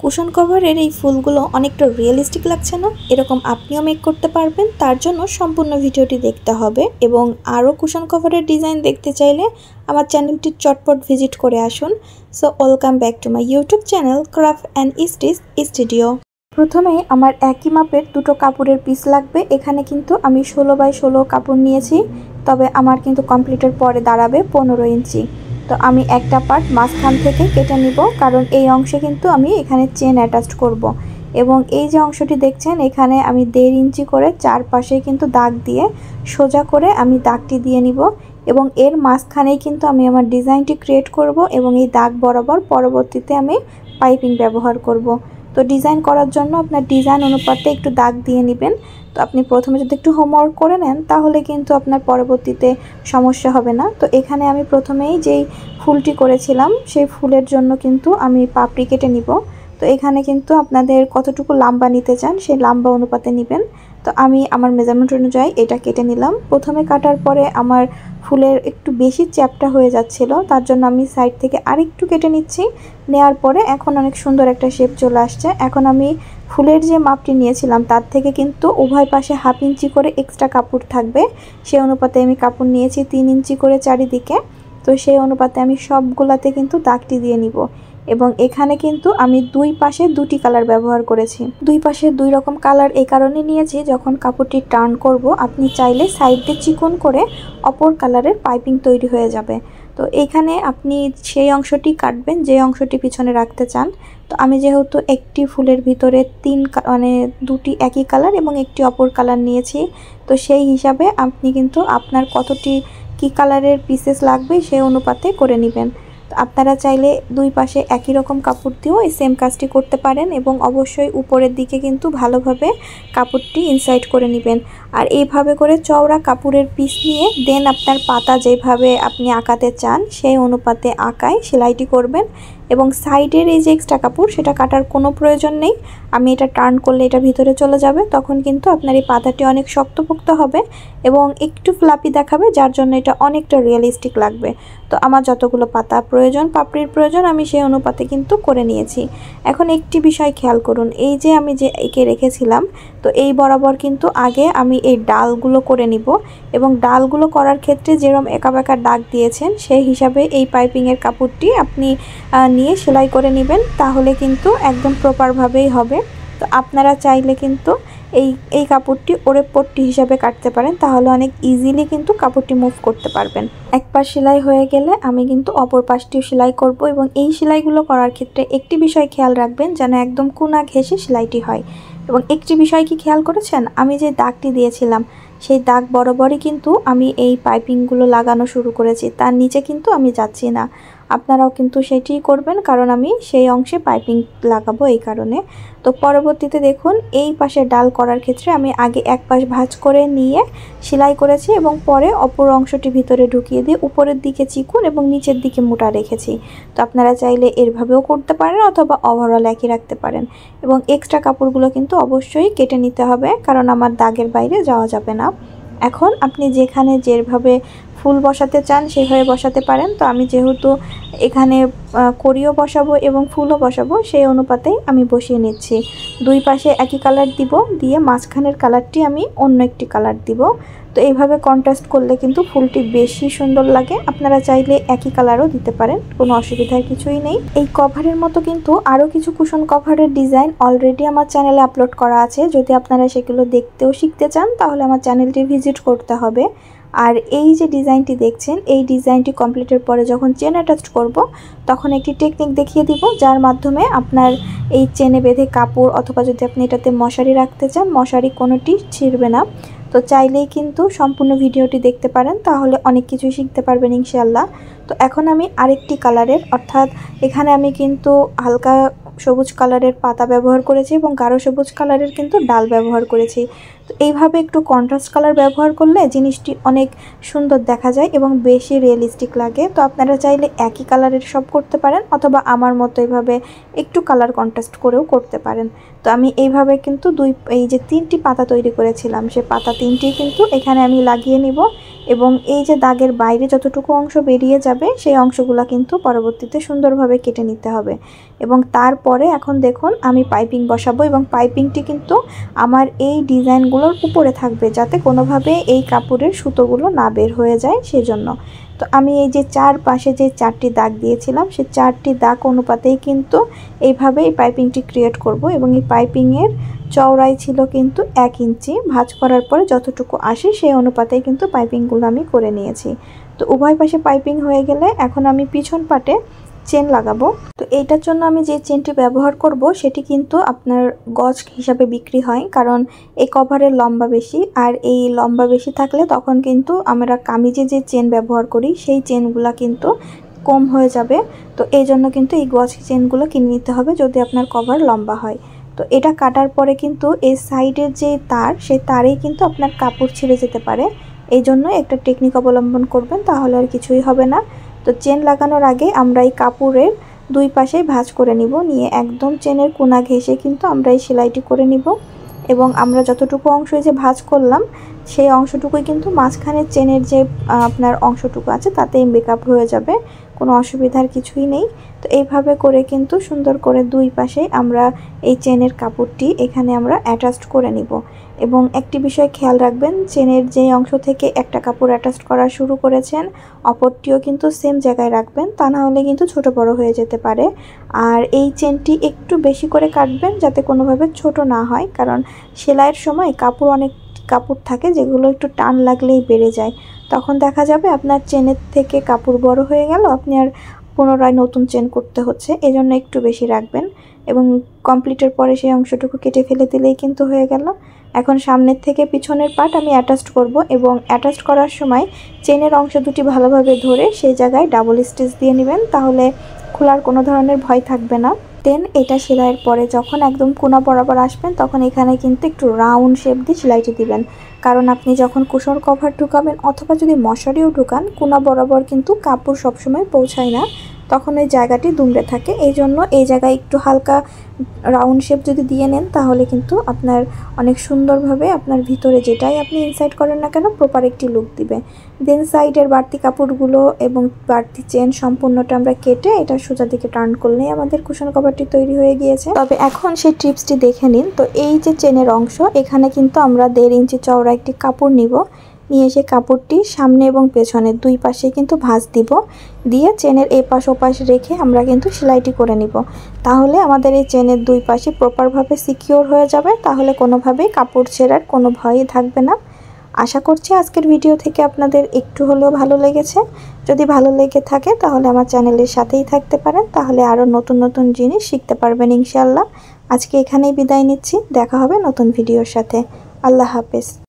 Cushion কভারের এই ফুলগুলো অনেকটা রিয়েলিস্টিক লাগছে না? এরকম আপনিও মেক করতে পারবেন। তার জন্য সম্পূর্ণ ভিডিওটি দেখতে হবে এবং আরও কুশন কভারের ডিজাইন দেখতে চাইলে আমার চ্যানেলটি চটপট ভিজিট করে আসুন। So welcome back to my YouTube channel craft and stitch studio. প্রথমে আমার একই মাপের দুটো কাপড়ের পিস লাগবে। এখানে কিন্তু আমি 16x16 কাপড় নিয়েছি, তবে আমার কিন্তু কমপ্লিটের পরে দাঁড়াবে 15 ইঞ্চি। তো আমি একটা পার্ট মাঝখান থেকে কেটে নিব, কারণ এই অংশে কিন্তু আমি এখানে চেন অ্যাটাচ করব। এবং এই যে অংশটি দেখছেন, এখানে আমি 1.5 ইঞ্চি করে চারপাশে কিন্তু দাগ দিয়ে সোজা করে আমি দাগটি দিয়ে নিব এবং এর মাঝখানেই কিন্তু আমি আমার ডিজাইনটি ক্রিয়েট করব এবং এই দাগ বরাবর পরবর্তীতে আমি পাইপিং ব্যবহার করব। তো ডিজাইন করার জন্য আপনার ডিজাইন অনুপাতে একটু দাগ দিয়ে নেবেন। তো আপনি প্রথমে যদি একটু হোমওয়ার্ক করে নেন তাহলে কিন্তু আপনার পরবর্তীতে সমস্যা হবে না। তো এখানে আমি প্রথমেই যেই ফুলটি করেছিলাম সেই ফুলের জন্য কিন্তু আমি পাপড়ি কেটে নিব। তো এখানে কিন্তু আপনাদের কতটুকু লম্বা নিতে চান সেই লম্বা অনুপাতে নেবেন। তো আমি আমার মেজারমেন্ট অনুযায়ী এটা কেটে নিলাম। প্রথমে কাটার পরে আমার ফুলের একটু বেশি চ্যাপ্টা হয়ে যাচ্ছিল, তার জন্য আমি সাইড থেকে আরেকটু কেটে নিচ্ছি। নেওয়ার পরে এখন অনেক সুন্দর একটা শেপ চলে আসছে। এখন আমি ফুলের যে মাপটি নিয়েছিলাম তার থেকে কিন্তু উভয় পাশে 1/2 ইঞ্চি করে এক্সট্রা কাপড় থাকবে, সেই অনুপাতে আমি কাপড় নিয়েছি 3 ইঞ্চি করে চারিদিকে। তো সেই অনুপাতে আমি সবগুলাতে কিন্তু দাগটি দিয়ে নিব এবং এখানে কিন্তু আমি দুই পাশে দুটি কালার ব্যবহার করেছি। দুই পাশে দুই রকম কালার এই কারণে নিয়েছি, যখন কাপড়টি টার্ন করব আপনি চাইলে সাইড দিয়ে চিকন করে অপর কালারের পাইপিং তৈরি হয়ে যাবে। তো এখানে আপনি সেই অংশটি কাটবেন যে অংশটি পিছনে রাখতে চান। তো আমি যেহেতু একটি ফুলের ভিতরে দুটি একই কালার এবং একটি অপর কালার নিয়েছি, তো সেই হিসাবে আপনি কিন্তু আপনার কতটি কি কালারের পিসেস লাগবে সেই অনুপাতে করে নেবেন। তো আপনারা চাইলে দুই পাশে একই রকম কাপড় দিয়েও এই সেম কাজটি করতে পারেন এবং অবশ্যই উপরের দিকে কিন্তু ভালোভাবে কাপড়টি ইনসাইড করে নেবেন। আর এইভাবে করে চওড়া কাপড়ের পিস নিয়ে দেন আপনার পাতা যেভাবে আপনি আঁকাতে চান সেই অনুপাতে আঁকায় সেলাইটি করবেন এবং সাইডের এই যে এক্সট্রা কাপড় সেটা কাটার কোনো প্রয়োজন নেই। আমি এটা টার্ন করলে এটা ভিতরে চলে যাবে, তখন কিন্তু আপনার এই পাতাটি অনেক শক্তপোক্ত হবে এবং একটু ফ্লাপি দেখাবে, যার জন্য এটা অনেকটা রিয়েলিস্টিক লাগবে। তো আমার যতগুলো পাতা প্রয়োজন, পাপড়ির প্রয়োজন, আমি সেই অনুপাতে কিন্তু করে নিয়েছি। এখন একটি বিষয় খেয়াল করুন, এই যে আমি যে এঁকে রেখেছিলাম, তো এই বরাবর কিন্তু আগে আমি এই ডালগুলো করে নিব এবং ডালগুলো করার ক্ষেত্রে যেরকম এঁকাবেঁকা দাগ দিয়েছেন সেই হিসাবে এই পাইপিংয়ের কাপড়টি আপনি নিয়ে সেলাই করে নেবেন, তাহলে কিন্তু একদম প্রপারভাবেই হবে। তো আপনারা চাইলে কিন্তু এই কাপড়টি ওরে পট্টি হিসাবে কাটতে পারেন, তাহলে অনেক ইজিলি কিন্তু কাপড়টি মুভ করতে পারবেন। এক পাশ সেলাই হয়ে গেলে আমি কিন্তু অপর পাশটিও সেলাই করব এবং এই সেলাইগুলো করার ক্ষেত্রে একটি বিষয় খেয়াল রাখবেন, যেন একদম কোনা ঘেঁষে সেলাইটি হয়। এবং একটি বিষয় কি খেয়াল করেছেন, আমি যে দাগটি দিয়েছিলাম সেই দাগ বরাবরই কিন্তু আমি এই পাইপিংগুলো লাগানো শুরু করেছি, তার নিচে কিন্তু আমি যাচ্ছি না। আপনারাও কিন্তু সেটিই করবেন, কারণ আমি সেই অংশে পাইপিং লাগাবো এই কারণে। তো পরবর্তীতে দেখুন, এই পাশে ডাল করার ক্ষেত্রে আমি আগে এক পাশ ভাঁজ করে নিয়ে সেলাই করেছি এবং পরে অপর অংশটি ভিতরে ঢুকিয়ে দিয়ে উপরের দিকে চিকুন এবং নিচের দিকে মোটা রেখেছি। তো আপনারা চাইলে এরভাবেও করতে পারেন অথবা ওভারঅল একই রাখতে পারেন। এবং এক্সট্রা কাপড়গুলো কিন্তু অবশ্যই কেটে নিতে হবে, কারণ আমার দাগের বাইরে যাওয়া যাবে না। এখন আপনি যেখানে যেভাবে ফুল বসাতে চান সেভাবে বসাতে পারেন। তো আমি যেহেতু এখানে কড়িও বসাবো এবং ফুলও বসাবো, সেই অনুপাতেই আমি বসিয়ে নিচ্ছি। দুই পাশে একই কালার দিব, দিয়ে মাঝখানের কালারটি আমি অন্য একটি কালার দিব। তো এইভাবে কন্ট্রাস্ট করলে কিন্তু ফুলটি বেশি সুন্দর লাগে। আপনারা চাইলে একই কালারও দিতে পারেন, কোনো অসুবিধার কিছুই নেই। এই কভারের মতো কিন্তু আরও কিছু কুশন কভারের ডিজাইন অলরেডি আমার চ্যানেলে আপলোড করা আছে। যদি আপনারা সেগুলো দেখতেও শিখতে চান তাহলে আমার চ্যানেলটি ভিজিট করতে হবে। আর এই যে ডিজাইনটি দেখছেন, এই ডিজাইনটি কমপ্লিটের পরে যখন চেন অ্যাটাচ করব তখন একটি টেকনিক দেখিয়ে দিব, যার মাধ্যমে আপনার এই চেনে বেঁধে কাপড় অথবা যদি আপনি এটাতে মশারি রাখতে চান, মশারি কোনোটি ছিঁড়বে না। তো চাইলেই কিন্তু সম্পূর্ণ ভিডিওটি দেখতে পারেন, তাহলে অনেক কিছুই শিখতে পারবেন ইনশাআল্লাহ। তো এখন আমি আরেকটি কালারের, অর্থাৎ এখানে আমি কিন্তু হালকা সবুজ কালারের পাতা ব্যবহার করেছি এবং গাঢ় সবুজ কালারের কিন্তু ডাল ব্যবহার করেছি। তো এইভাবে একটু কন্ট্রাস্ট কালার ব্যবহার করলে জিনিসটি অনেক সুন্দর দেখা যায় এবং বেশি রিয়েলিস্টিক লাগে। তো আপনারা চাইলে একই কালারের সব করতে পারেন অথবা আমার মতো এইভাবে একটু কালার কন্ট্রাস্ট করেও করতে পারেন। তো আমি এইভাবে কিন্তু এই যে 3টি পাতা তৈরি করেছিলাম, সে পাতা 3টি কিন্তু এখানে আমি লাগিয়ে নিব এবং এই যে দাগের বাইরে যতটুকু অংশ বেরিয়ে যাবে সেই অংশগুলো কিন্তু পরবর্তীতে সুন্দরভাবে কেটে নিতে হবে। এবং তারপরে এখন দেখুন আমি পাইপিং বসাবো, এবং পাইপিংটি কিন্তু আমার এই ডিজাইনগুলোর উপরে থাকবে, যাতে কোনোভাবে এই কাপড়ের সুতোগুলো না বের হয়ে যায় সেজন্য। তো আমি এই যে চারপাশে যে 4টি দাগ দিয়েছিলাম সেই 4টি দাগ অনুপাতেই কিন্তু এইভাবে এই পাইপিংটি ক্রিয়েট করব। এবং এই পাইপিংয়ের চওড়াই ছিল কিন্তু 1 ইঞ্চি। ভাঁজ করার পরে যতটুকু আসে সেই অনুপাতেই কিন্তু পাইপিংগুলো আমি করে নিয়েছি। তো উভয় পাশে পাইপিং হয়ে গেলে এখন আমি পিছন পাটে চেন লাগাবো। তো এইটার জন্য আমি যে চেনটি ব্যবহার করব সেটি কিন্তু আপনার গজ হিসাবে বিক্রি হয়, কারণ এই কভারের লম্বা বেশি, আর এই লম্বা বেশি থাকলে তখন কিন্তু আমরা কামিজে যে চেন ব্যবহার করি সেই চেনগুলো কিন্তু কম হয়ে যাবে। তো এই জন্য কিন্তু এই গজ চেনগুলো কিনে নিতে হবে যদি আপনার কভার লম্বা হয়। তো এটা কাটার পরে কিন্তু এই সাইডের যে তার, সেই তারেই কিন্তু আপনার কাপড় ছিঁড়ে যেতে পারে। এই জন্য একটা টেকনিক অবলম্বন করবেন, তাহলে আর কিছুই হবে না। তো চেন লাগানোর আগে আমরা এই কাপড়ের দুই পাশেই ভাঁজ করে নিব, নিয়ে একদম চেনের কোনা ঘেঁষে কিন্তু আমরা এই সেলাইটি করে নিব। এবং আমরা যতটুকু অংশ যে ভাঁজ করলাম সেই অংশটুকুই কিন্তু মাঝখানের চেনের যে আপনার অংশটুকু আছে তাতেই মেকআপ হয়ে যাবে, কোনো অসুবিধার কিছুই নেই। তো এইভাবে করে কিন্তু সুন্দর করে দুই পাশে আমরা এই চেনের কাপড়টি এখানে আমরা অ্যাটাচড করে নিব। এবং একটি বিষয় খেয়াল রাখবেন, চেনের যে অংশ থেকে একটা কাপড় অ্যাটাচ করা শুরু করেছেন অপরটিও কিন্তু সেম জায়গায় রাখবেন, তা না হলে কিন্তু ছোট বড় হয়ে যেতে পারে। আর এই চেনটি একটু বেশি করে কাটবেন যাতে কোনোভাবে ছোট না হয়, কারণ সেলাইয়ের সময় অনেক কাপড় থাকে যেগুলো একটু টান লাগলেই বেড়ে যায়, তখন দেখা যাবে আপনার চেনের থেকে কাপড় বড় হয়ে গেল, আপনি আর পুনরায় নতুন চেন করতে হচ্ছে। এজন্য একটু বেশি রাখবেন এবং কমপ্লিটের পরে সেই অংশটুকু কেটে ফেলে দিলেই কিন্তু হয়ে গেল। এখন সামনের থেকে পিছনের পার্ট আমি অ্যাটাচড করব, এবং অ্যাটাচড করার সময় চেনের অংশ দুটি ভালোভাবে ধরে সেই জায়গায় ডাবল স্টিচ দিয়ে নেবেন, তাহলে খোলার কোনো ধরনের ভয় থাকবে না। দেন এটা সেলাইয়ের পরে যখন একদম কোনা বরাবর আসবেন তখন এখানে কিন্তু একটু রাউন্ড শেপ দিয়ে সেলাইটি দিবেন, কারণ আপনি যখন কুশন কভার ঢুকাবেন অথবা যদি মশারিও ঢুকান কোনা বরাবর কিন্তু কাপড় সবসময় পৌঁছায় না, তখন ওই জায়গাটি দুমড়ে থাকে। এই জন্য এই জায়গায় একটু হালকা রাউন্ড শেপ যদি দিয়ে নেন তাহলে কিন্তু আপনার অনেক সুন্দরভাবে আপনার ভিতরে যেটাই আপনি ইনসাইড করেন না কেন প্রপার একটি লুক দিবে। দেন সাইডের বাড়তি কাপড়গুলো এবং বাড়তি চেন সম্পূর্ণটা আমরা কেটে এটা সোজা দিকে টার্ন করলেই আমাদের কুশন কভারটি তৈরি হয়ে গিয়েছে। তবে এখন সেই টিপসটি দেখে নিন। তো এই যে চেনের অংশ এখানে কিন্তু আমরা 1.5 ইঞ্চি চওড়া একটি কাপড় নিব, নিয়ে এসে কাপড়টি সামনে এবং পেছনে দুই পাশে কিন্তু ভাঁজ দিব, দিয়ে চেনের এপাশ ওপাশ রেখে আমরা কিন্তু সেলাইটি করে নিব। তাহলে আমাদের এই চেনের দুই পাশে প্রপারভাবে সিকিউর হয়ে যাবে, তাহলে কোনোভাবেই কাপড় ছেঁড়ার কোনো ভয়ই থাকবে না। আশা করছি আজকের ভিডিও থেকে আপনাদের একটু হলেও ভালো লেগেছে। যদি ভালো লেগে থাকে তাহলে আমার চ্যানেলের সাথেই থাকতে পারেন, তাহলে আরও নতুন নতুন জিনিস শিখতে পারবেন ইনশাআল্লাহ। আজকে এখানেই বিদায় নিচ্ছি, দেখা হবে নতুন ভিডিওর সাথে। আল্লাহ হাফেজ।